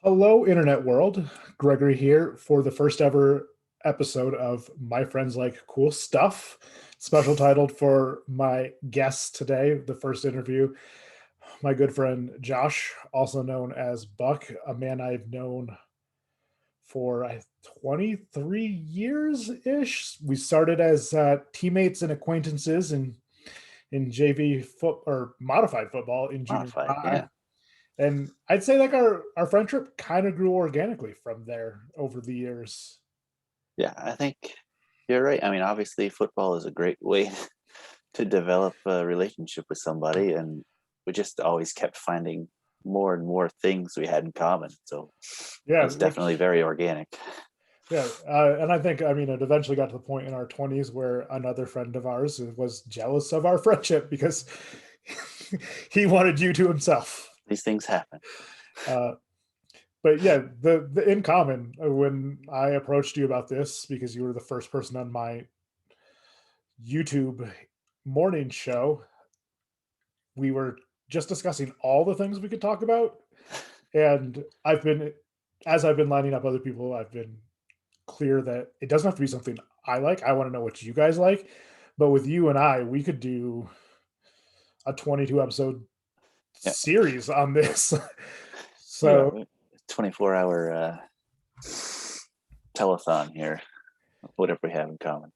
Hello, Internet world. Gregory here for the first ever episode of My Friends Like Cool Stuff, special titled for my guest today, the first interview, my good friend Josh, also known as Buck, a man I've known for 23 years ish. We started as teammates and acquaintances in JV foot or modified football in junior Modified, high. yeah. And I'd say like our friendship kind of grew organically from there over the years. Yeah, I think you're right. I mean, obviously, football is a great way to develop a relationship with somebody, and we just always kept finding more and more things we had in common. So it Yeah, was definitely which very organic. yeah, and I think it eventually got to the point in our 20s where another friend of ours was jealous of our friendship because he wanted you to himself. These things happen. Uh, but yeah, the in common when I approached you about this because you were the first person on my YouTube morning show, we were just discussing all the things we could talk about. And as I've been lining up other people, I've been clear that it doesn't have to be something I like. I want to know what you guys like. But with you and I, we could do a 22 episode Yeah, series on this. yeah. So 24-hour telethon here. Whatever we have in common.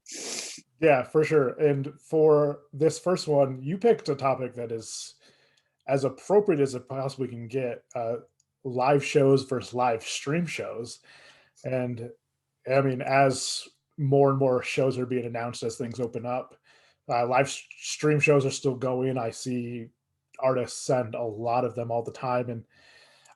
yeah, for sure. And for this first one, you picked a topic that is as appropriate as it possibly can get. Live shows versus live stream shows. And as more and more shows are being announced as things open up, live stream shows are still going. I see artists send a lot of them all the time, and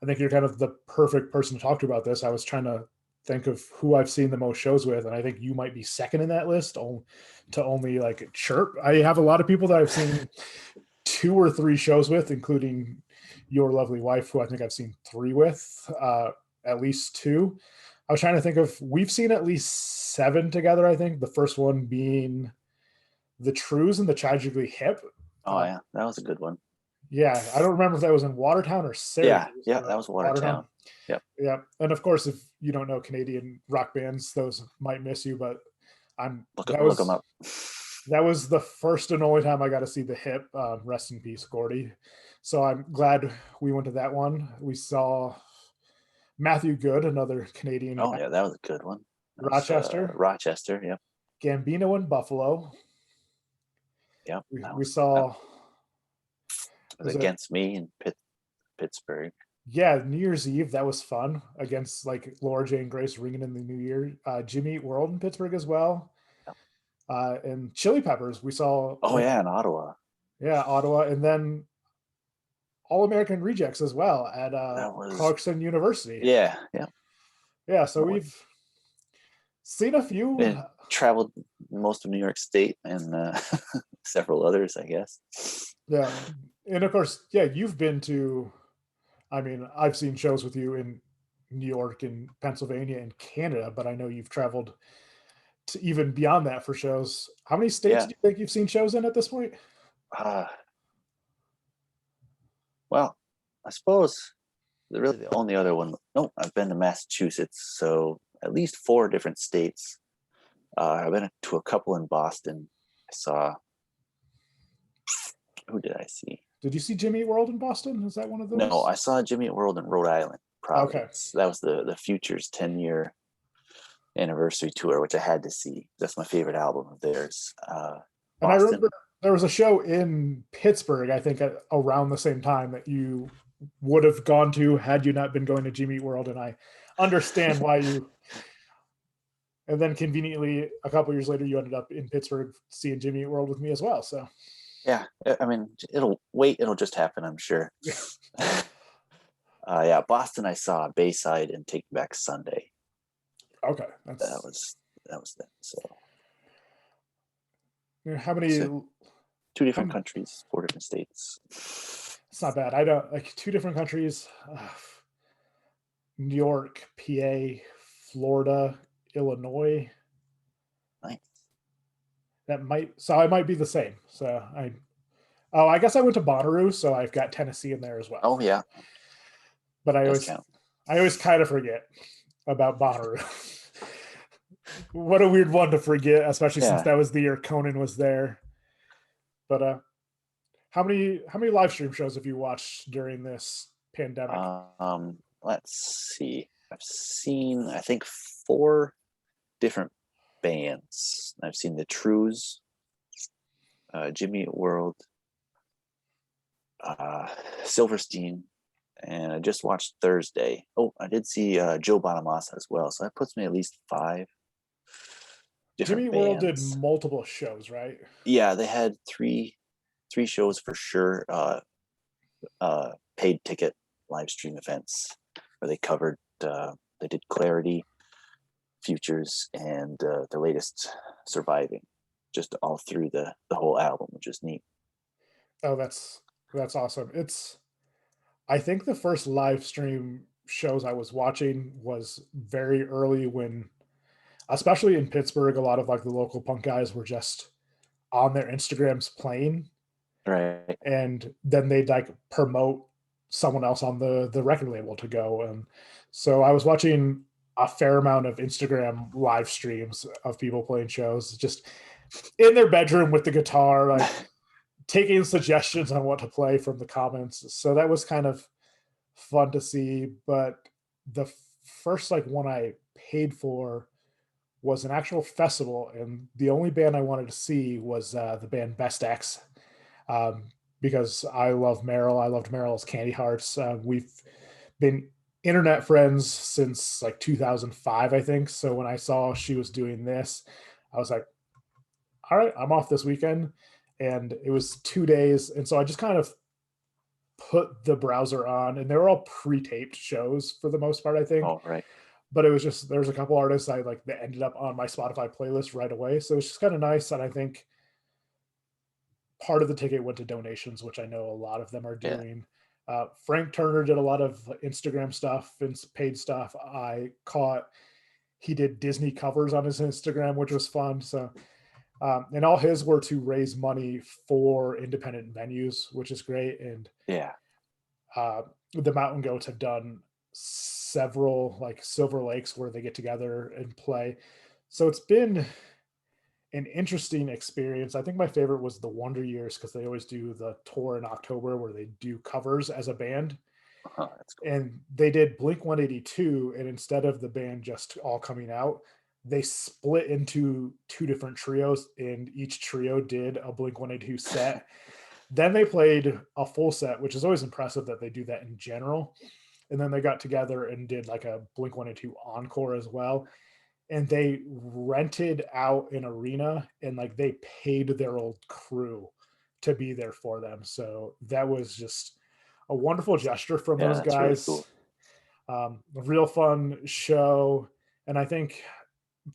I think you're kind of the perfect person to talk to about this. I was trying to think of who I've seen the most shows with, and I think you might be second in that list, to only like Chirp. I have a lot of people that I've seen two or three shows with, including your lovely wife, who I think I've seen three with, at least two. I was trying to think of, we've seen at least seven together, I think. The first one being the Trues and the Tragically Hip. Oh Uh, yeah, that was a good one. yeah, I don't remember if that was in Watertown or Yeah, Syracuse, yeah, but that was Watertown. Watertown. Yep. Yeah, and of course, if you don't know Canadian rock bands, those might miss you. But I'm Look them up. that was the first and only time I got to see the Hip. Rest in peace, Gordy. So I'm glad we went to that one. We saw Matthew Good, another Canadian Oh guy, yeah, that was a good one. That was Rochester, Rochester. Yep. Gambino in Buffalo. Yep. We That saw, was was it, against me in Pittsburgh. yeah, New Year's Eve. That was fun against like Laura Jane Grace ringing in the New Year. Jimmy Eat World in Pittsburgh as well. And Chili Peppers. We saw, Oh yeah, in Ottawa. yeah, Ottawa, and then All American Rejects as well at That was Clarkson University. yeah, yeah. Yeah, so No, we've seen a few. it traveled most of New York State and several others, I guess. Yeah, and of course, yeah, you've been to. I've seen shows with you in New York and Pennsylvania and Canada, but I know you've traveled to even beyond that for shows. How many states Yeah. do you think you've seen shows in at this point? Uh, well, I suppose really the only other one. No, I've been to Massachusetts, so at least four different states. I've been to a couple in Boston. I saw. Who did I see? Did you see Jimmy Eat World in Boston? Is that one of No, those? I saw Jimmy Eat World in Rhode Island, Okay. Providence. That was the Futures 10-year anniversary tour, which I had to see. That's my favorite album of theirs. And I Boston. remember there was a show in Pittsburgh, I think, around the same time that you would have gone to had you not been going to Jimmy Eat World. And I understand why you. And then conveniently, a couple years later, you ended up in Pittsburgh seeing Jimmy Eat World with me as well. So, Yeah, I mean, it'll wait. It'll just happen, I'm sure. Yeah, Boston. I saw Bayside and Take Back Sunday. okay, That that's was that was that. So, how many. so two different Um, countries, four different states. it's not bad. I don't like two different countries: New York, PA, Florida, Illinois. Nice. So I might be the same. I guess I went to Bonnaroo, so I've got Tennessee in there as well. Oh yeah, But I does always count. I always kind of forget about Bonnaroo. What a weird one to forget, especially since Yeah. that was the year Conan was there. But how many live stream shows have you watched during this pandemic? Let's see. I've seen, I think, four different bands. I've seen the Trues, Jimmy Eat World, Silverstein, and I just watched Thursday. Oh, I did see Joe Bonamassa as well. So that puts me at least five Jimmy different World did bands. multiple shows, right? Yeah, they had three shows for sure. Paid ticket live stream events where they covered. They did Clarity, Futures, and the latest Surviving, just all through the whole album, which is neat. Oh, that's awesome. It's I think the first live stream shows I was watching was very early when, especially in Pittsburgh, a lot of like the local punk guys were just on their Instagrams playing, Right. and then they'd like promote someone else on the record label to go. And so I was watching a fair amount of Instagram live streams of people playing shows just in their bedroom with the guitar, like taking suggestions on what to play from the comments. So that was kind of fun to see. But the first like one I paid for was an actual festival, and the only band I wanted to see was the band Best X, um, because I love Meryl. I loved Meryl's Candy Hearts. We've been internet friends since like 2005, I think. So when I saw she was doing this, I was like, all right, I'm off this weekend. And it was 2 days. And so I just kind of put the browser on, and they were all pre-taped shows for the most part, I think. Oh, right. But it was just there's a couple artists I like that ended up on my Spotify playlist right away. So it's just kind of nice. And I think part of the ticket went to donations, which I know a lot of them are Yeah. doing. Frank Turner did a lot of Instagram stuff and paid stuff. I caught he did Disney covers on his Instagram, which was fun. So, and all his were to raise money for independent venues, which is great. And Yeah. uh, the Mountain Goats have done several like Silver Lakes where they get together and play. So it's been an interesting experience. I think my favorite was the Wonder Years because they always do the tour in October where they do covers as a band. Oh, that's cool. And they did Blink 182, and instead of the band just all coming out, they split into two different trios, and each trio did a Blink 182 set. Then they played a full set, which is always impressive that they do that in general. And then they got together and did like a Blink 182 encore as well, and they rented out an arena and like they paid their old crew to be there for them. So that was just a wonderful gesture from Yeah, those that's really guys. cool. A real fun show. And I think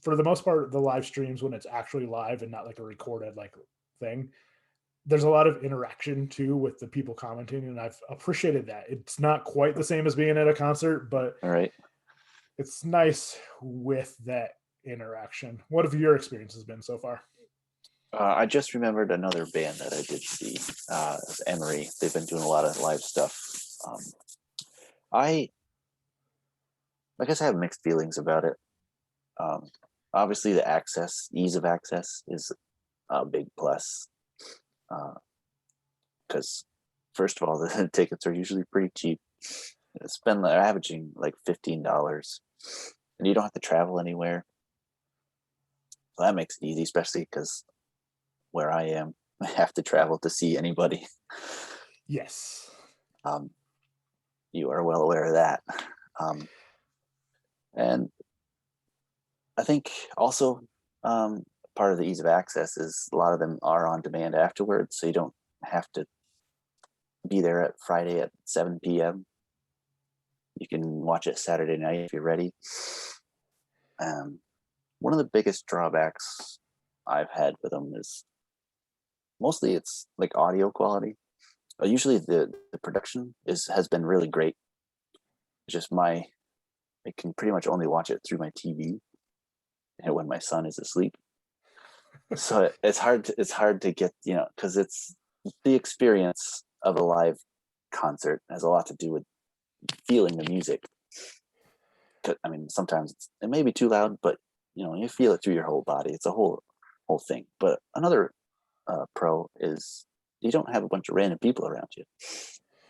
for the most part, the live streams when it's actually live and not like a recorded like thing, there's a lot of interaction too with the people commenting, and I've appreciated that. It's not quite the same as being at a concert, but All right. it's nice with that interaction. What have your experiences been so far? I just remembered another band that I did see. It's Emery. They've been doing a lot of live stuff. Um, I guess I have mixed feelings about it. Um, Obviously, the ease of access is a big plus. Because first of all, the tickets are usually pretty cheap. They're averaging like $15, and you don't have to travel anywhere. So that makes it easy, especially because where I am, I have to travel to see anybody. Yes. Um, you are well aware of that. Um, and I think also part of the ease of access is a lot of them are on demand afterwards, so you don't have to be there at Friday at 7 p.m. You can watch it Saturday night if you're ready. One of the biggest drawbacks I've had with them is mostly it's like audio quality. Usually the production has been really great. It's just I can pretty much only watch it through my TV and when my son is asleep. So it's hard to get, because it's the experience of a live concert has a lot to do with feeling the music. I mean, sometimes it may be too loud, but you feel it through your whole body. It's a whole thing. But another pro is you don't have a bunch of random people around you.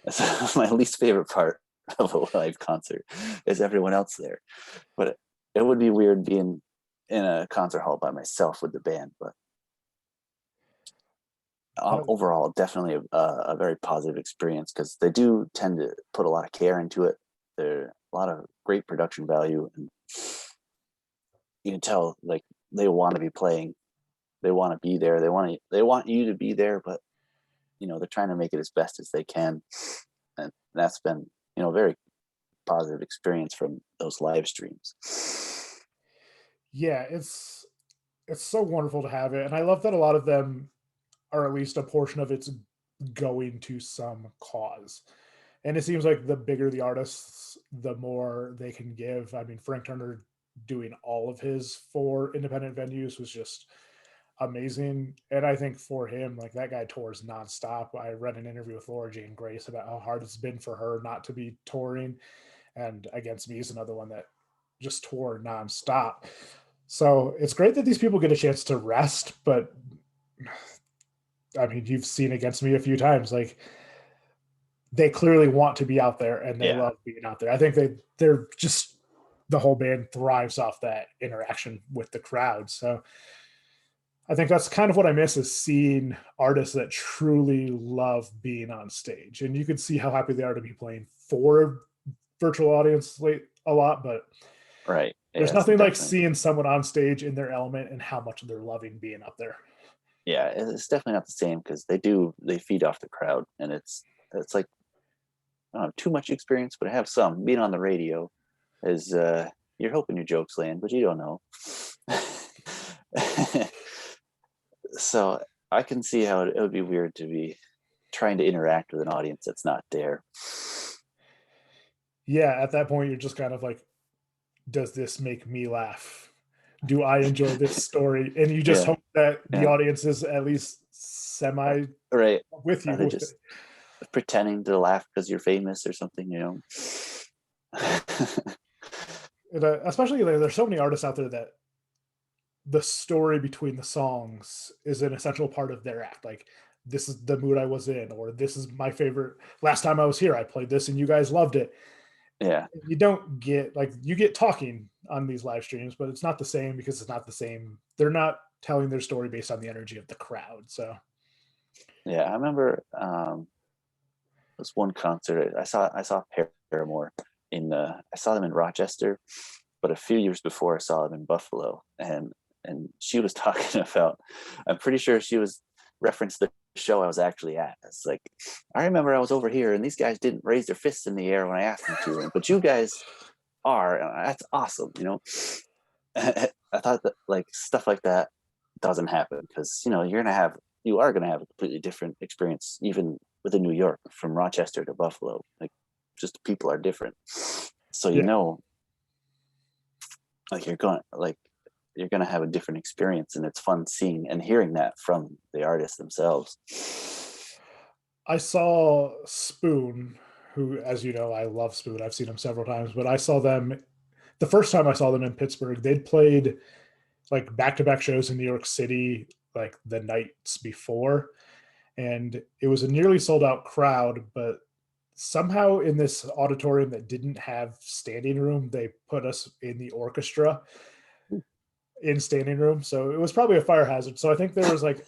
That's my least favorite part of a live concert is everyone else there. But it would be weird being in a concert hall by myself with the band. But overall, definitely a very positive experience because they do tend to put a lot of care into it. There a lot of great production value, and you can tell like they want to be playing, they want to be there, they want you to be there, but they're trying to make it as best as they can, and that's been a very positive experience from those live streams. Yeah, it's so wonderful to have it, and I love that a lot of them, or at least a portion of it's going to some cause. And it seems like the bigger the artists, the more they can give. I mean, Frank Turner doing all of his 4 independent venues was just amazing. And I think for him, like that guy tours nonstop. I read an interview with Laura Jane Grace about how hard it's been for her not to be touring. And Against Me is another one that just tore nonstop. So it's great that these people get a chance to rest, but I mean, you've seen Against Me a few times. Like they clearly want to be out there and they love being out there. I think they're just the whole band thrives off that interaction with the crowd. So I think that's kind of what I miss is seeing artists that truly love being on stage. And you can see how happy they are to be playing for a virtual audience a lot, but right. There's nothing like seeing someone on stage in their element and how much they're loving being up there. Yeah, it's definitely not the same because they feed off the crowd, and it's like I don't have too much experience, but I have some. Being on the radio is you're hoping your jokes land, but you don't know. So I can see how it would be weird to be trying to interact with an audience that's not there. Yeah, at that point you're just kind of like, does this make me laugh? Do I enjoy this story? And you just hope that the audience is at least semi right with you. Are they just pretending to laugh because you're famous or something, Especially there's so many artists out there that the story between the songs is an essential part of their act. Like, this is the mood I was in, or this is my favorite. Last time I was here, I played this and you guys loved it. Yeah. You don't get you get talking on these live streams, but it's not the same because it's not the same. They're not telling their story based on the energy of the crowd. So yeah, I remember this one concert I saw Paramore I saw them in Rochester, but a few years before I saw them in Buffalo, and she was talking about, I'm pretty sure she was referenced the show I was actually at. It's like, I remember I was over here and these guys didn't raise their fists in the air when I asked them to, but you guys are, that's awesome. I thought that like stuff like that doesn't happen because you are gonna have a completely different experience even within New York from Rochester to Buffalo. Like, just people are different, so like you're gonna have a different experience, and it's fun seeing and hearing that from the artists themselves. I saw Spoon, who, as you know, I love Spoon. I've seen them several times, but I saw them the first time I saw them in Pittsburgh. They'd played like back-to-back shows in New York City like the nights before, and it was a nearly sold out crowd, but somehow in this auditorium that didn't have standing room, they put us in the orchestra in standing room. So it was probably a fire hazard. So I think there was like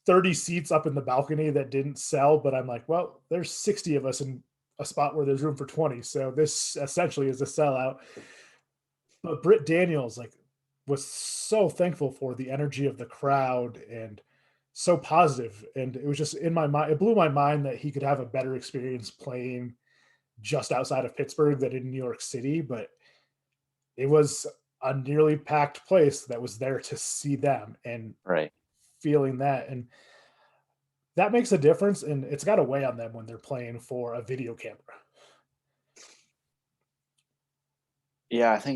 30 seats up in the balcony that didn't sell, but I'm like, well, there's 60 of us in a spot where there's room for 20. So this essentially is a sellout. But Britt Daniels was so thankful for the energy of the crowd and so positive. And it was just in my mind, it blew my mind that he could have a better experience playing just outside of Pittsburgh than in New York City. But it was a nearly packed place that was there to see them and right. feeling that. And that makes a difference. And it's got to weigh on them when they're playing for a video camera. Yeah, I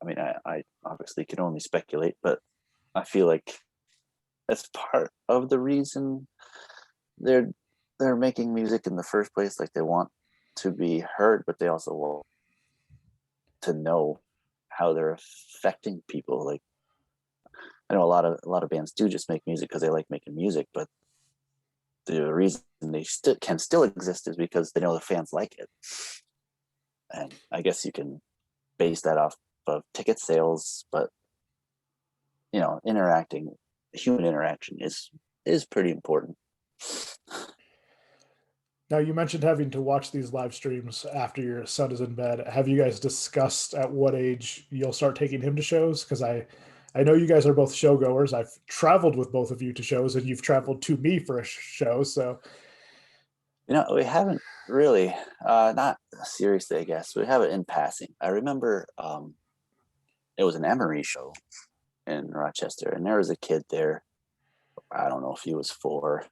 mean, I obviously can only speculate, but I feel like that's part of the reason they're making music in the first place. Like, they want to be heard, but they also to know how they're affecting people. Like I know a lot of bands do just make music because they like making music, but the reason they can still exist is because they know the fans like it. And I guess you can base that off of ticket sales, but human interaction is pretty important. Now, you mentioned having to watch these live streams after your son is in bed. Have you guys discussed at what age you'll start taking him to shows? Because I know you guys are both showgoers. I've traveled with both of you to shows, and you've traveled to me for a show. So, We haven't really, not seriously, I guess. We have it in passing. I remember it was an Emery show in Rochester, and there was a kid there. I don't know if he was four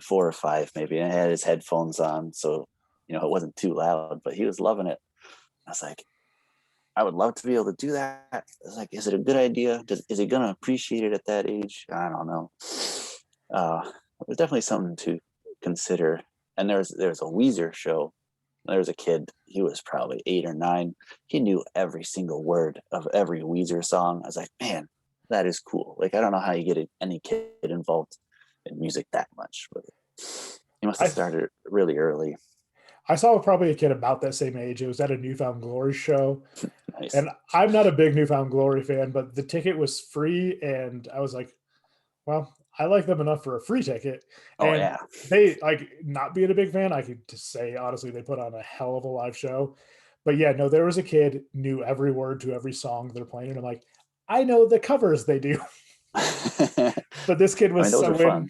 or five, maybe, and he had his headphones on, so it wasn't too loud, but he was loving it. I was like, I would love to be able to do that. I was like, is it a good idea? Is he gonna appreciate it at that age? I don't know. It was definitely something to consider. And there's a Weezer show. There was a kid, he was probably 8 or 9. He knew every single word of every Weezer song. I was like, man, that is cool. Like, I don't know how you get any kid involved in music that much, but he must have started really early. I saw probably a kid about that same age. It was at a New Found Glory show. Nice. And I'm not a big New Found Glory fan, but the ticket was free. And I was like, well, I like them enough for a free ticket. Oh, And yeah. they, like, not being a big fan, I could just say, honestly, they put on a hell of a live show. But yeah, no, there was a kid, knew every word to every song they're playing. And I'm like, I know the covers they do. But this kid was those are fun.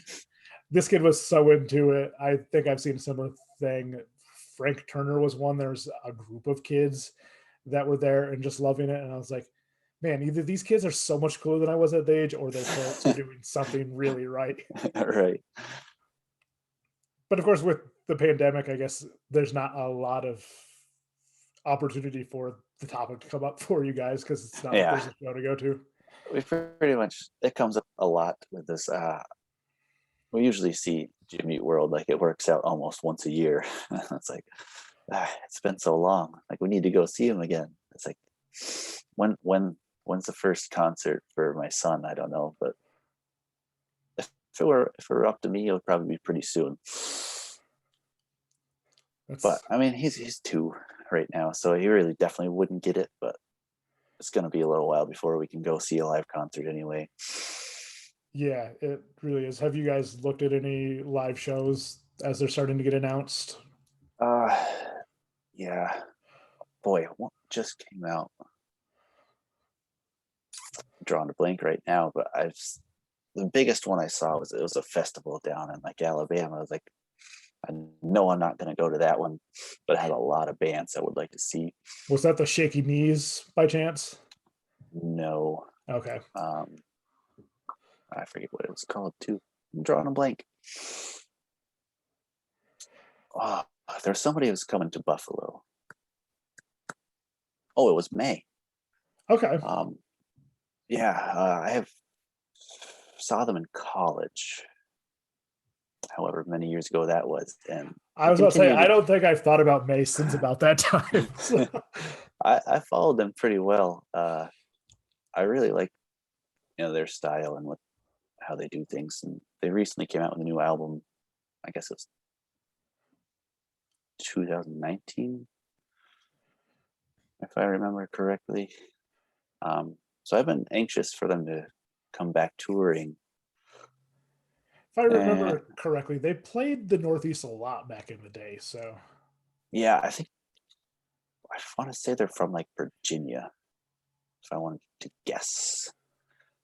This kid was so into it. I think I've seen a similar thing. Frank Turner was one. There's a group of kids that were there and just loving it. And I was like, man, either these kids are so much cooler than I was at the age, or their parents are doing something really right. Right. But of course, with the pandemic, I guess there's not a lot of opportunity for the topic to come up for you guys because it's not like there's a show to go to. We pretty much, it comes up a lot with this. We usually see Jimmy Eat World, like it works out almost once a year. It's like, it's been so long. Like we need to go see him again. It's like, when's the first concert for my son? I don't know, but if it were up to me, it would probably be pretty soon. But I mean, he's 2 right now, so he really definitely wouldn't get it. But it's gonna be a little while before we can go see a live concert anyway. Yeah, it really is. Have you guys looked at any live shows as they're starting to get announced? Yeah. Boy, what just came out? I'm drawing a blank right now, but the biggest one I saw was it was a festival down in like Alabama. I was like, I know I'm not gonna go to that one, but it had a lot of bands I would like to see. Was that the Shaky Knees by chance? No. Okay. I forget what it was called too. I'm drawing a blank. Oh, there's somebody who's coming to Buffalo. Oh, it was May. Okay. Yeah, I saw them in college. However many years ago that was, and I was about to say, I don't think I've thought about May since about that time. So. I followed them pretty well. I really like their style and how they do things, and they recently came out with a new album. I guess it was 2019, if I remember correctly. So I've been anxious for them to come back touring. If I remember correctly, they played the Northeast a lot back in the day. So yeah, I want to say they're from like Virginia, if I wanted to guess.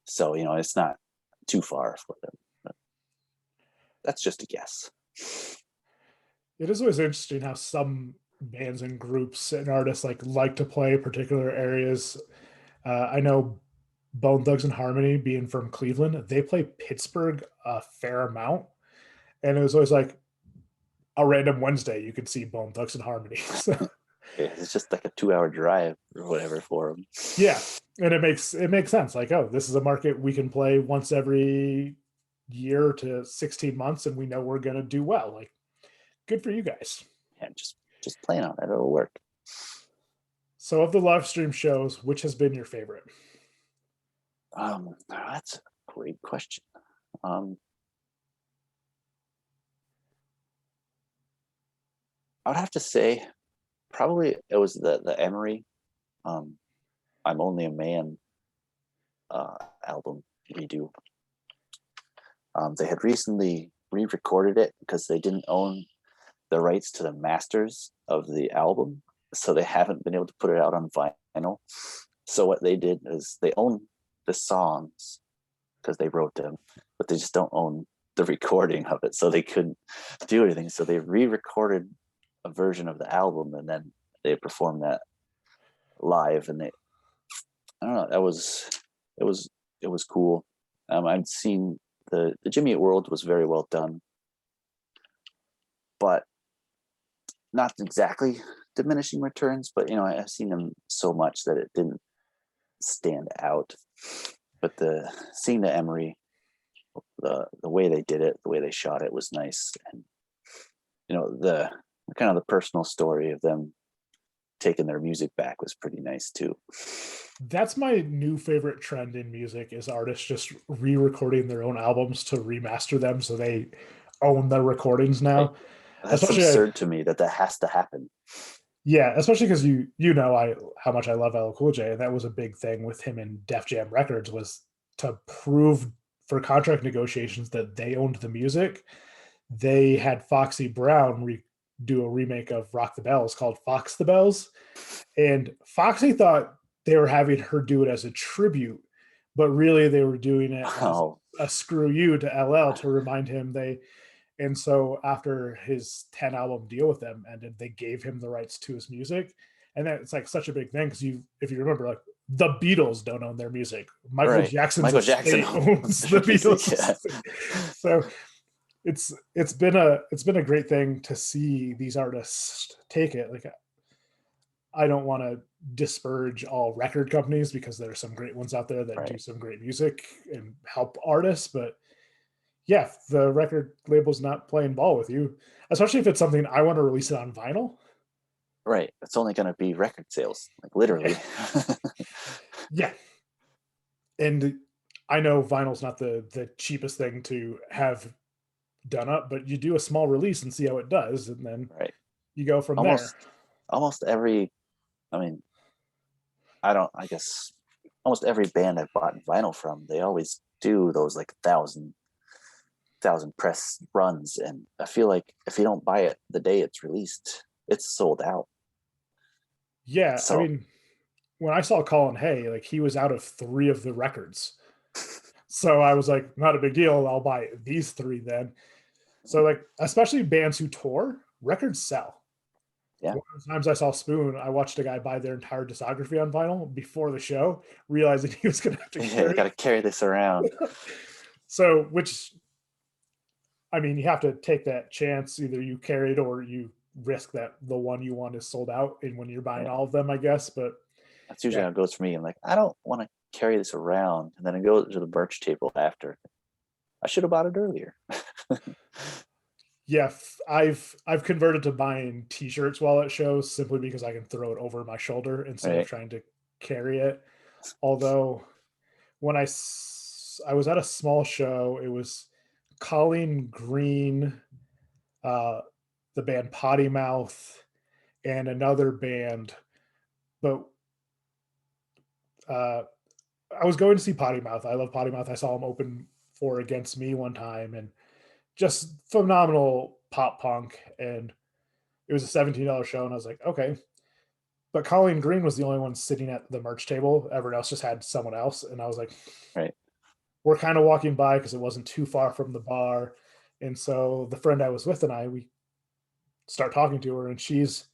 So it's not too far for them. But that's just a guess. It is always interesting how some bands and groups and artists like to play particular areas. I know Bone Thugs-n-Harmony, being from Cleveland, they play Pittsburgh a fair amount, and it was always like a random Wednesday you could see Bone Thugs-n-Harmony. So, it's just like a 2-hour drive or whatever for them. Yeah, and it makes sense. Like, oh, this is a market we can play once every year to 16 months, and we know we're gonna do well. Like, good for you guys. Yeah, just plan on it; it'll work. So of the live stream shows, which has been your favorite? That's a great question. Um, I'd have to say probably it was the Emery, um, "I'm Only a Man" album redo. They had recently re-recorded it because they didn't own the rights to the masters of the album, so they haven't been able to put it out on vinyl. So what they did is they own the songs because they wrote them, but they just don't own the recording of it, so they couldn't do anything. So they re-recorded a version of the album, and then they performed that live. And I don't know, it was it was cool. I'd seen the Jimmy Eat World was very well done, but not exactly diminishing returns. But I've seen them so much that it didn't stand out. But seeing the Emery, the way they did it, the way they shot it was nice. And the kind of the personal story of them taking their music back was pretty nice too. That's my new favorite trend in music is artists just re-recording their own albums to remaster them so they own the recordings Right. now. That's Especially absurd to me that has to happen. yeah, especially because you know I how much I love LL Cool J, and that was a big thing with him and Def Jam Records was to prove for contract negotiations that they owned the music. They had Foxy Brown do a remake of Rock the Bells called Fox the Bells, and Foxy thought they were having her do it as a tribute, but really they were doing it as Oh, a screw you to LL to remind him they. And so after his 10 album deal with them ended, they gave him the rights to his music. And that's like such a big thing because if you remember, like the Beatles don't own their music. Michael right. Jackson's Michael Jackson estate owns the music. Beatles. Yeah. So it's been a great thing to see these artists take it. Like I don't want to disparage all record companies because there are some great ones out there that do Right. some great music and help artists, but yeah, the record label's not playing ball with you, especially if it's something I want to release it on vinyl. Right. It's only going to be record sales, like literally. Yeah. Yeah. And I know vinyl's not the cheapest thing to have done up, but you do a small release and see how it does, and then Right. you go from there. Almost every. I mean, I guess almost every band I've bought vinyl from, they always do those like thousand press runs, and I feel like if you don't buy it the day it's released, it's sold out. Yeah, I So mean, when I saw Colin Hay, like he was out of 3 of the records. So I was like, not a big deal. I'll buy these 3 then. So like, especially bands who tour, records sell. yeah. One of the times I saw Spoon, I watched a guy buy their entire discography on vinyl before the show, realizing he was going to have to Yeah, you carry got to carry this around. it. So, which, I mean, you have to take that chance. Either you carry it or you risk that the one you want is sold out. And when you're buying Yeah. all of them, I guess. But That's usually yeah, how it goes for me. I'm like, I don't want to carry this around, and then I go to the merch table after. I should have bought it earlier. yeah, I've converted to buying T-shirts while at shows simply because I can throw it over my shoulder instead of Right. trying to carry it. Although when I was at a small show, it was Colleen Green, uh, the band Potty Mouth, and another band. But uh, I was going to see Potty Mouth. I love Potty Mouth. I saw him open for Against Me one time, and just phenomenal pop punk. And it was a $17 show, and I was like, okay. But Colleen Green was the only one sitting at the merch table. Everyone else just had someone else, and I was like, Right. we're kind of walking by because it wasn't too far from the bar. And so the friend I was with and we start talking to her, and she's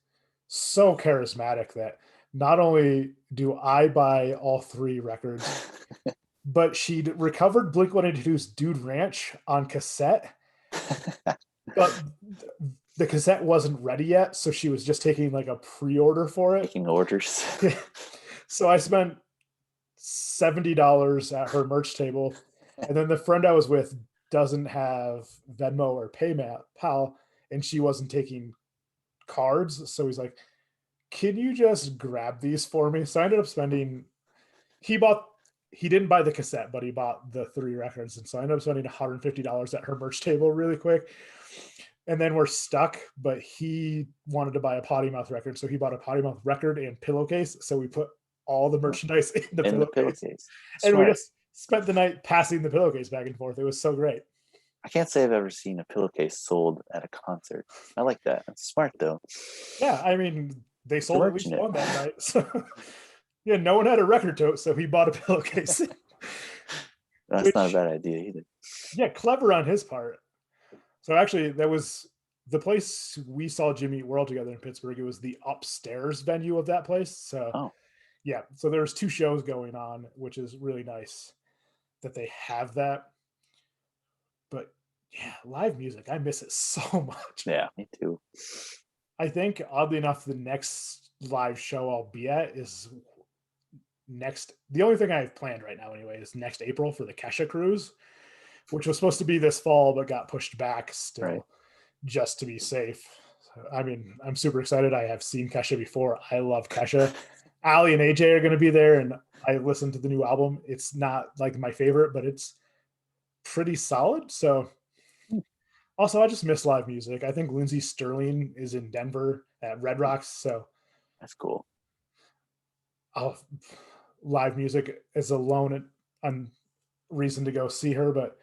so charismatic that not only do I buy all 3 records, but she'd recovered Blink 182's Dude Ranch on cassette, but the cassette wasn't ready yet. So she was just taking like a pre order for it. Taking orders. So I spent $70 at her merch table. And then the friend I was with doesn't have Venmo or PayPal, and she wasn't taking cards. So he's like, can you just grab these for me? So I ended up spending, he bought, he didn't buy the cassette, but he bought the 3 records. And so I ended up spending $150 at her merch table really quick. And then we're stuck, but he wanted to buy a Potty Mouth record. So he bought a Potty Mouth record and pillowcase. So we put all the merchandise in the In the pillowcase. pillowcase. And we Smart. just spent the night passing the pillowcase back and forth. It was so great. I can't say I've ever seen a pillowcase sold at a concert. I like that. That's smart though. Yeah, I mean, they sold at least merchant it. one that night. So yeah, no one had a record tote, so he bought a pillowcase. That's not a bad idea either. Yeah, clever on his part. So actually, that was the place we saw Jimmy Eat World together in Pittsburgh. It was the upstairs venue of that place. So Oh, yeah, so there's 2 shows going on, which is really nice that they have that. But yeah, live music, I miss it so much. yeah, me too. I think oddly enough, the next live show I'll be at is next. The only thing I have planned right now, anyway, is next April for the Kesha cruise, which was supposed to be this fall but got pushed back still, Right. just to be safe. So, I mean, I'm super excited. I have seen Kesha before. I love Kesha. Ali and AJ are going to be there, and I listened to the new album. It's not like my favorite, but it's pretty solid. So also, I just miss live music. I think Lindsey Sterling is in Denver at Red Rocks, so That's cool. live music is alone a reason to go see her. But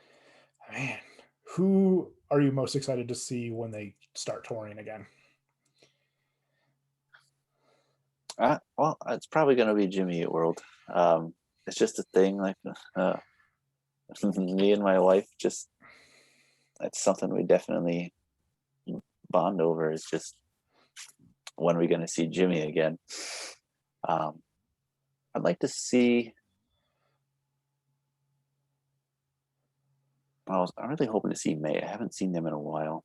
man, who are you most excited to see when they start touring again? Well, it's probably going to be Jimmy Eat World. It's just a thing. Like me and my wife, just that's something we definitely bond over. Is just when are we going to see Jimmy again? I'd like to see. I'm really hoping to see May. I haven't seen them in a while.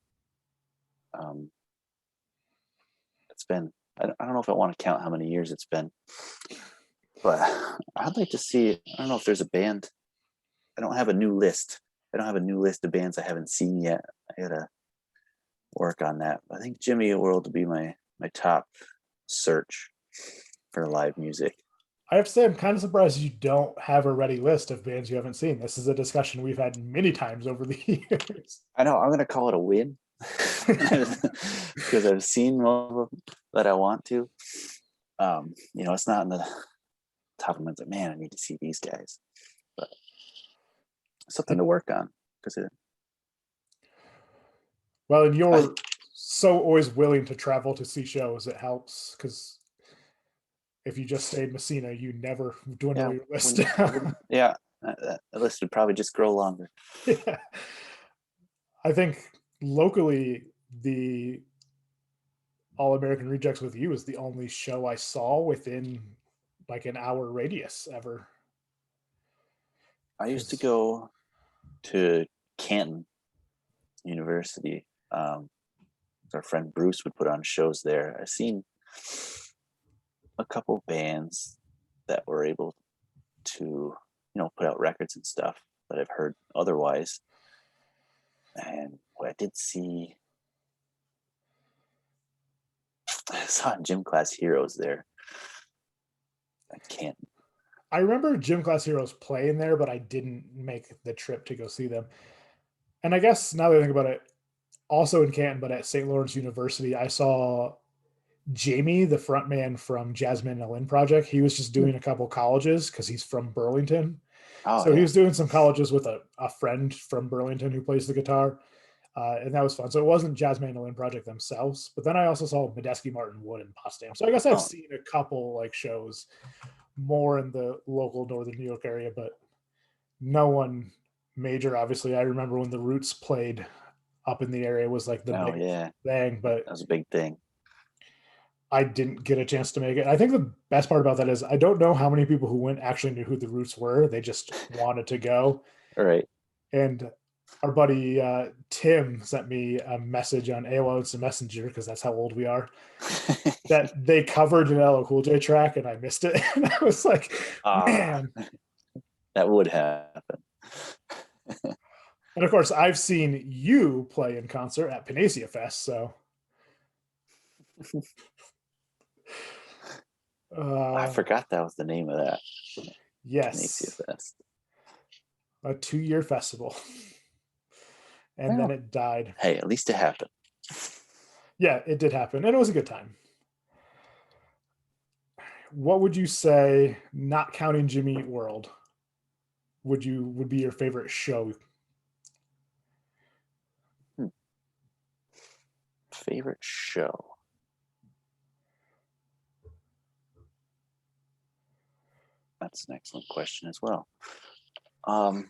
It's been. I don't know if I want to count how many years it's been, but I'd like to see. I don't know if there's a band. I don't have a new list. I don't have a new list of bands I haven't seen yet. I gotta work on that. I think Jimmy Eat World would be my top search for live music. I have to say, I'm kind of surprised you don't have a ready list of bands you haven't seen. This is a discussion we've had many times over the years. I know I'm gonna call it a win because I've seen all of them that I want to. It's not in the top of my like, man, I need to see these guys, but something to work on because well, and you're so always willing to travel to see shows. It helps because if you just stayed Messina, you never dwindle your list down. Yeah, the list would probably just grow longer. Yeah. I think locally, the All American Rejects with You is the only show I saw within like an hour radius ever. I used to go to Canton University. Our friend Bruce would put on shows there. I've seen a couple bands that were able to, put out records and stuff that I've heard otherwise. And I did see, I saw Gym Class Heroes there. I can't. I remember Gym Class Heroes playing there, but I didn't make the trip to go see them. And I guess now that I think about it, also in Canton, but at St. Lawrence University, I saw Jamie, the frontman from Jasmine and Lynn Project. He was just doing a couple colleges because he's from Burlington. Oh, so yeah. He was doing some colleges with a friend from Burlington who plays the guitar. And that was fun. So it wasn't Jasmine and Lynn Project themselves, but then I also saw Medeski, Martin Wood, and Potsdam. So I guess I've seen a couple like shows more in the local Northern New York area, but no one major. Obviously, I remember when the Roots played up in the area was like the big thing, but that was a big thing. I didn't get a chance to make it. I think the best part about that is I don't know how many people who went actually knew who the Roots were. They just wanted to go. All right. And our buddy Tim sent me a message on AOL Instant Messenger, because that's how old we are, that they covered an LL Cool J track and I missed it. And I was like, man. That would happen. And of course, I've seen you play in concert at Panacea Fest, so I Uh, forgot that was the name of that. Canexia yes, Fest. a 2-year festival, and then Well, it died. hey, at least it happened. Yeah, it did happen, and it was a good time. What would you say, not counting Jimmy Eat World, would be your favorite show? Hmm. Favorite show? That's an excellent question as well. I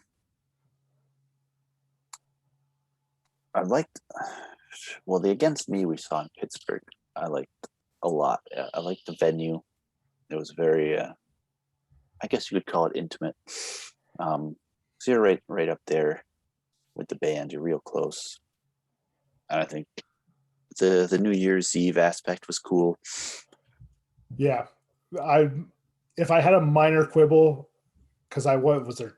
liked, well, the Against Me we saw in Pittsburgh. I liked a lot. I liked the venue. It was very, I guess you could call it intimate. So you're right up there with the band. You're real close. And I think the New Year's Eve aspect was cool. Yeah, I if I had a minor quibble, because I was there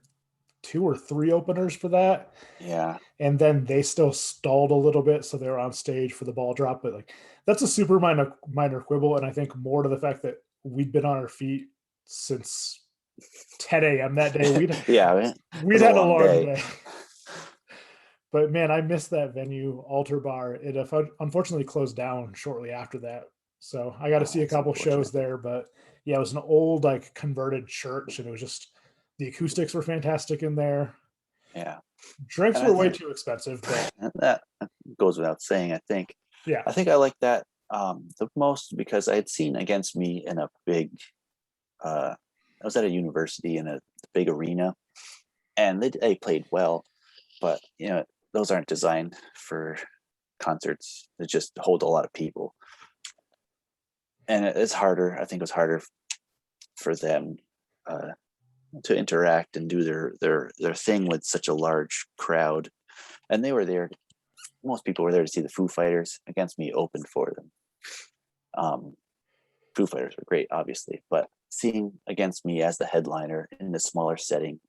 2 or 3 openers for that, Yeah, and then they still stalled a little bit, so they were on stage for the ball drop. But like that's a super minor quibble, and I think more to the fact that we'd been on our feet since 10 a.m. that day. yeah, I mean, it We'd was a had a long long day. day. But man, I missed that venue, Altar Bar. It unfortunately closed down shortly after that. So I got to Oh, see a that's couple shows unfortunate. there. But yeah, it was an old, like, converted church, and it was just the acoustics were fantastic in there. Yeah, Drinks and I were way think too expensive, but that goes without saying. yeah, I think I like that the most because I had seen Against Me in a big. I was at a university in a big arena, and they played well, but those aren't designed for concerts. They just hold a lot of people, and it's harder. I think it was harder for them uh, to interact and do their thing with such a large crowd. And they were there. Most people were there to see the Foo Fighters. Against Me opened for them. Um, Foo Fighters were great, obviously, but seeing Against Me as the headliner in a smaller setting,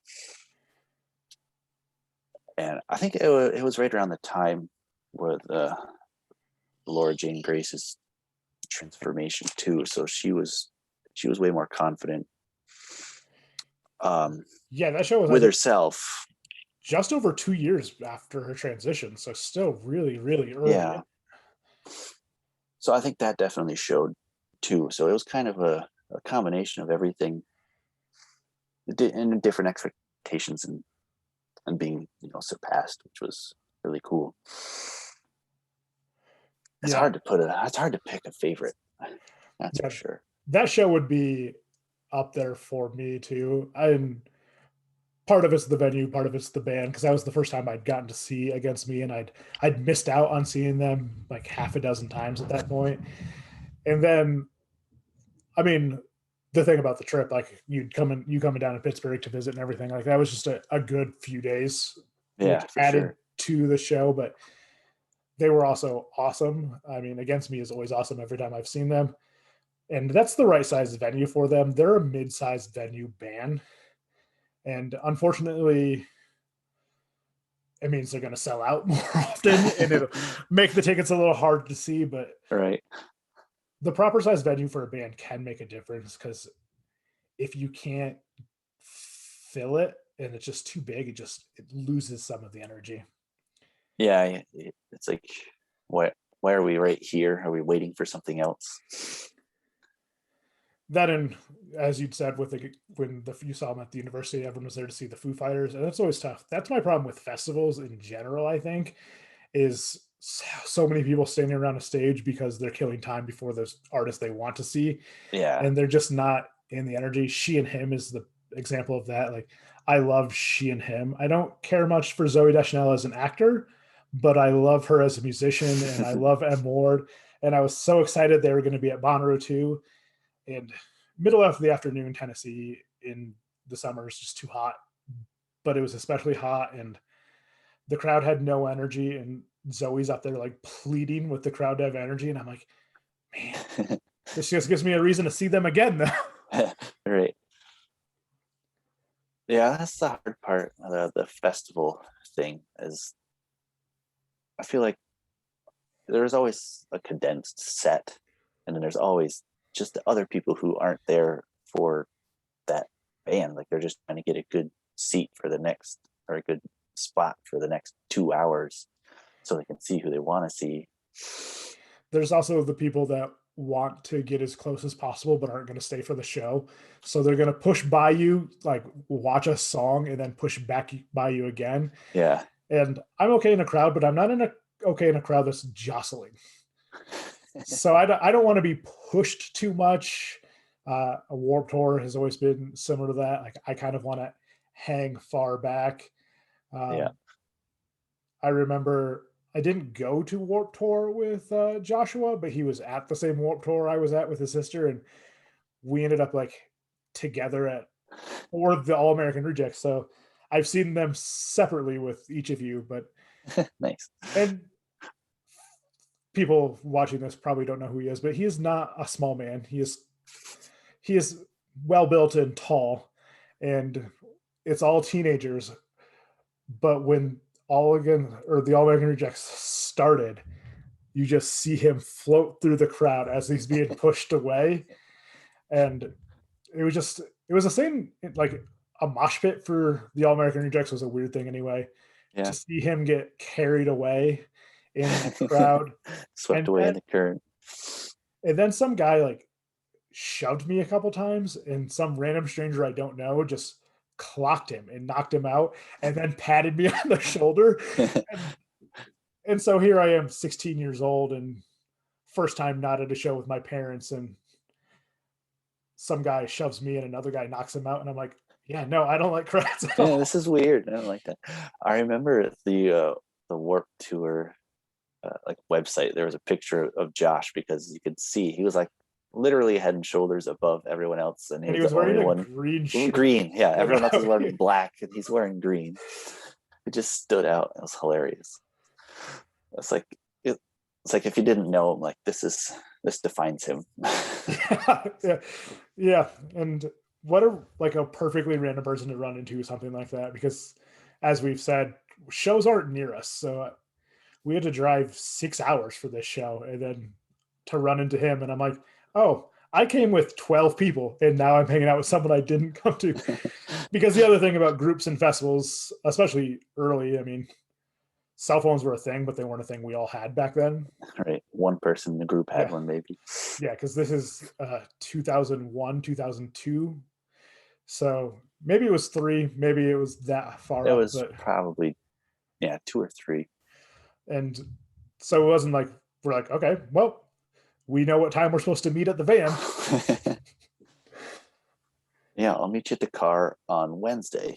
and I think it was right around the time where the Laura Jane Grace's transformation too. So she was way more confident yeah, that show was, I with think, herself. just over 2 years after her transition. So still really, really early. Yeah. So I think that definitely showed too. So it was kind of a combination of everything and different expectations and being surpassed, which was really cool. Yeah, It's hard to pick a favorite. That's for yeah, sure. that show would be up there for me too. And part of it's the venue, part of it's the band, because that was the first time I'd gotten to see Against Me, and I'd missed out on seeing them like half a dozen times at that point. And then, I mean, the thing about the trip, like you coming down to Pittsburgh to visit and everything, like that was just a good few days, which Yeah, for added sure. to the show. But they were also awesome. I mean, Against Me is always awesome every time I've seen them, and that's the right size venue for them. They're a mid-sized venue band, and unfortunately, it means they're going to sell out more often, and it'll make the tickets a little hard to see. But Right. the proper size venue for a band can make a difference, because if you can't fill it and it's just too big, it loses some of the energy. Yeah, it's like, why are we right here? Are we waiting for something else? That, and as you'd said, you saw them at the university, everyone was there to see the Foo Fighters, and that's always tough. That's my problem with festivals in general. I think is so many people standing around a stage because they're killing time before those artists they want to see, Yeah. and they're just not in the energy. She and Him is the example of that. Like, I love She and Him. I don't care much for Zoe Deschanel as an actor, but I love her as a musician, and I love M Ward. And I was so excited they were going to be at Bonnaroo too. And middle of the afternoon, Tennessee in the summer is just too hot, but it was especially hot, and the crowd had no energy. And Zoe's up there like pleading with the crowd to have energy, and I'm like, man, this just gives me a reason to see them again, though. Right. Yeah, that's the hard part of the festival thing is I feel like there's always a condensed set, and then there's always just the other people who aren't there for that band. Like they're just trying to get a good seat for the next, or a good spot for the next 2 hours so they can see who they want to see. There's also the people that want to get as close as possible but aren't going to stay for the show. So they're going to push by you, like watch a song and then push back by you again. Yeah. And I'm okay in a crowd, but I'm not okay in a crowd that's jostling. So I don't want to be pushed too much. A Warped Tour has always been similar to that. Like I kind of want to hang far back. Yeah. I remember I didn't go to Warped Tour with Joshua, but he was at the same Warped Tour I was at with his sister, and we ended up like together at or the All American Rejects. So I've seen them separately with each of you, but Nice. and people watching this probably don't know who he is, but he is not a small man. He is well built and tall, and it's all teenagers. But when All Again or the All American Rejects started, you just see him float through the crowd as he's being pushed away, and it was the same. Like a mosh pit for the All American Rejects was a weird thing anyway. Yeah. To see him get carried away in the crowd, Swept away in the current. And then some guy like shoved me a couple times, and some random stranger I don't know just clocked him and knocked him out, and then patted me on the shoulder. And so here I am, 16 years old, and first time not at a show with my parents, and some guy shoves me and another guy knocks him out, and I'm like, yeah, no, I don't like crowds at all. Yeah, this is weird. I don't like that. I remember the Warped Tour like website. There was a picture of Josh because you could see he was like literally head and shoulders above everyone else, and he was the wearing only a one green shirt. Green, yeah. Everyone else is wearing black, and he's wearing green. It just stood out. It was hilarious. It's like if you didn't know him, like this defines him. yeah. And what a perfectly random person to run into something like that, because as we've said, shows aren't near us, so we had to drive 6 hours for this show, and then to run into him, and I'm like, oh, I came with 12 people, and now I'm hanging out with someone I didn't come to. Because the other thing about groups and festivals, especially early, I mean, cell phones were a thing, but they weren't a thing we all had back then. Right. One person in the group had one, maybe. Yeah, because this is 2001, 2002. So maybe it was 3, maybe it was that far it up. Was probably, 2 or 3. And so it wasn't like, we're like, okay, well, we know what time we're supposed to meet at the van. Yeah, I'll meet you at the car on Wednesday.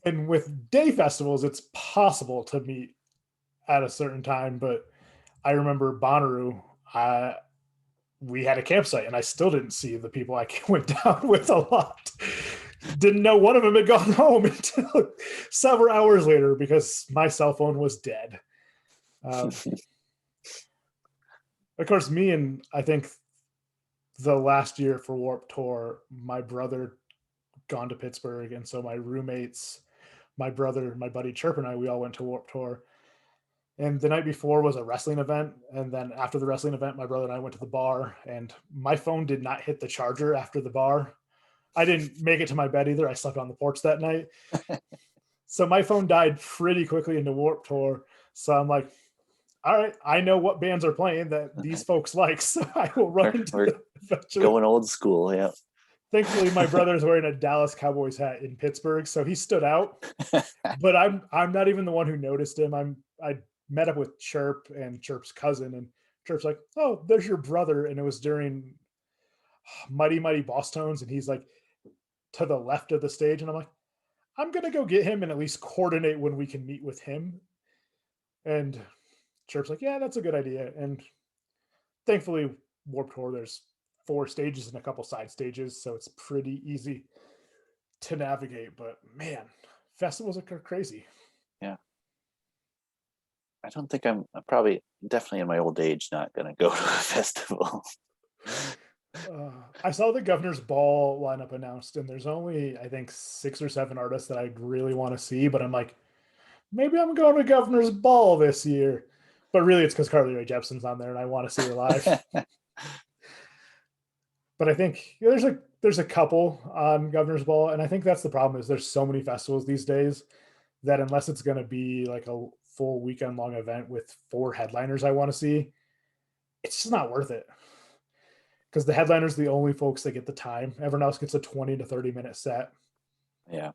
And with day festivals, it's possible to meet at a certain time. But I remember Bonnaroo, we had a campsite, and I still didn't see the people I went down with a lot. Didn't know one of them had gone home until several hours later because my cell phone was dead. Of course, me and I think the last year for Warped Tour, my brother gone to Pittsburgh, and so my roommates, my brother, my buddy Chirp, and I, we all went to Warped Tour. And the night before was a wrestling event, and then after the wrestling event, my brother and I went to the bar, and my phone did not hit the charger after the bar. I didn't make it to my bed either. I slept on the porch that night. So my phone died pretty quickly into Warped Tour. So I'm like, all right, I know what bands are playing that these folks like, so I will run into them eventually. Going old school, yeah. Thankfully, my brother's wearing a Dallas Cowboys hat in Pittsburgh, so he stood out. But I'm not even the one who noticed him. I met up with Chirp and Chirp's cousin, and Chirp's like, oh, there's your brother. And it was during Mighty Mighty Boss Tones, and he's like to the left of the stage, and I'm like, I'm gonna go get him and at least coordinate when we can meet with him. And Chirp's like, yeah, that's a good idea. And thankfully, Warped Tour, there's 4 stages and a couple side stages, so it's pretty easy to navigate. But man, festivals are crazy. Yeah. I don't think I'm probably definitely in my old age not going to go to a festival. I saw the Governor's Ball lineup announced, and there's only, I think, 6 or 7 artists that I really want to see, but I'm like, maybe I'm going to Governor's Ball this year. But really, it's because Carly Rae Jepsen's on there, and I want to see her live. But I think there's a couple on Governor's Ball, and I think that's the problem is there's so many festivals these days that unless it's going to be like a full weekend long event with 4 headliners I want to see, it's just not worth it. Because the headliner's the only folks that get the time. Everyone else gets a 20 to 30-minute set. Yeah.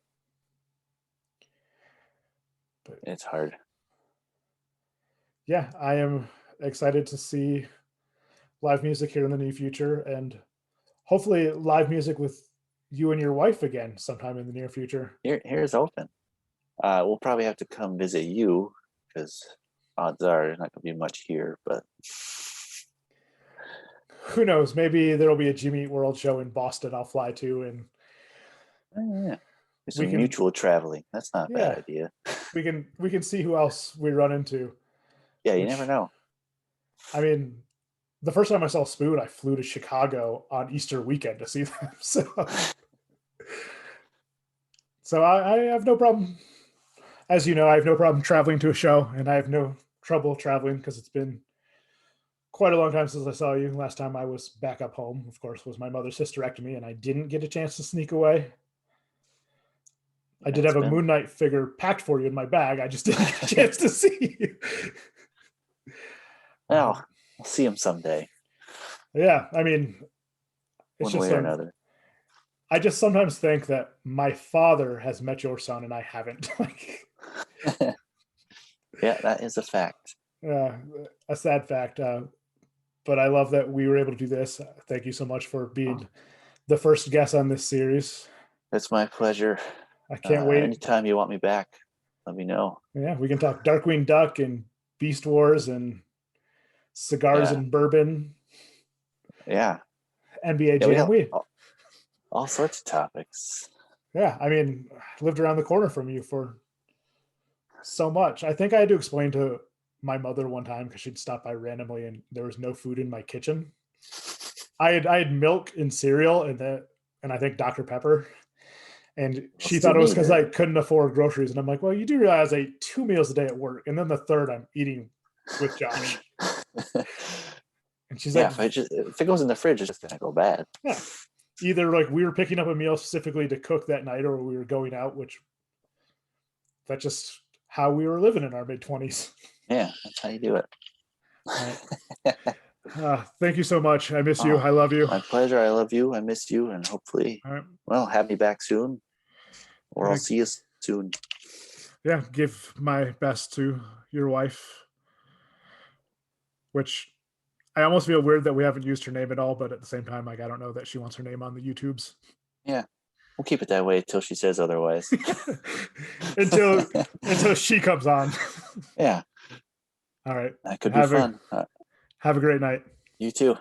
But it's hard. Yeah, I am excited to see live music here in the near future, and hopefully live music with you and your wife again sometime in the near future. Here's open. We'll probably have to come visit you because odds are there's not going to be much here, but who knows? Maybe there'll be a Jimmy Eat World show in Boston I'll fly to, and yeah, there's some mutual traveling. That's not a bad idea. we can see who else we run into. Yeah, you never know. I mean, the first time I saw Spoon, I flew to Chicago on Easter weekend to see them. So I have no problem. As you know, I have no problem traveling to a show, and I have no trouble traveling because it's been quite a long time since I saw you. Last time I was back up home, of course, was my mother's hysterectomy, and I didn't get a chance to sneak away. I did have a Moon Knight figure packed for you in my bag. I just didn't get a chance to see you. Well, we'll see him someday. Yeah, I mean, it's one way or another. I just sometimes think that my father has met your son and I haven't. Yeah, that is a fact. A sad fact. But I love that we were able to do this. Thank you so much for being the first guest on this series. It's my pleasure. I can't wait. Anytime you want me back, let me know. Yeah, we can talk Darkwing Duck and Beast Wars and cigars and bourbon. Yeah. NBA Jam. All sorts of topics. Yeah, I mean, I lived around the corner from you for so much. I think I had to explain to my mother one time because she'd stop by randomly and there was no food in my kitchen. I had milk and cereal and I think Dr. Pepper. And she thought it was because I couldn't afford groceries. And I'm like, well, you do realize I eat 2 meals a day at work. And then the third I'm eating with Josh. And she's like, if it goes in the fridge, it's just going to go bad. Yeah. Either like we were picking up a meal specifically to cook that night or we were going out, that's just how we were living in our mid-20s. Yeah, that's how you do it. Right. Thank you so much. I miss you. I love you. My pleasure. I love you. I miss you. And hopefully, have me back soon. Or I'll see you soon. Yeah, give my best to your wife. Which I almost feel weird that we haven't used her name at all, but at the same time, I don't know that she wants her name on the YouTubes. Yeah. We'll keep it that way until she says otherwise. until she comes on. Yeah. All right. That could be fun. Have a great night. You too.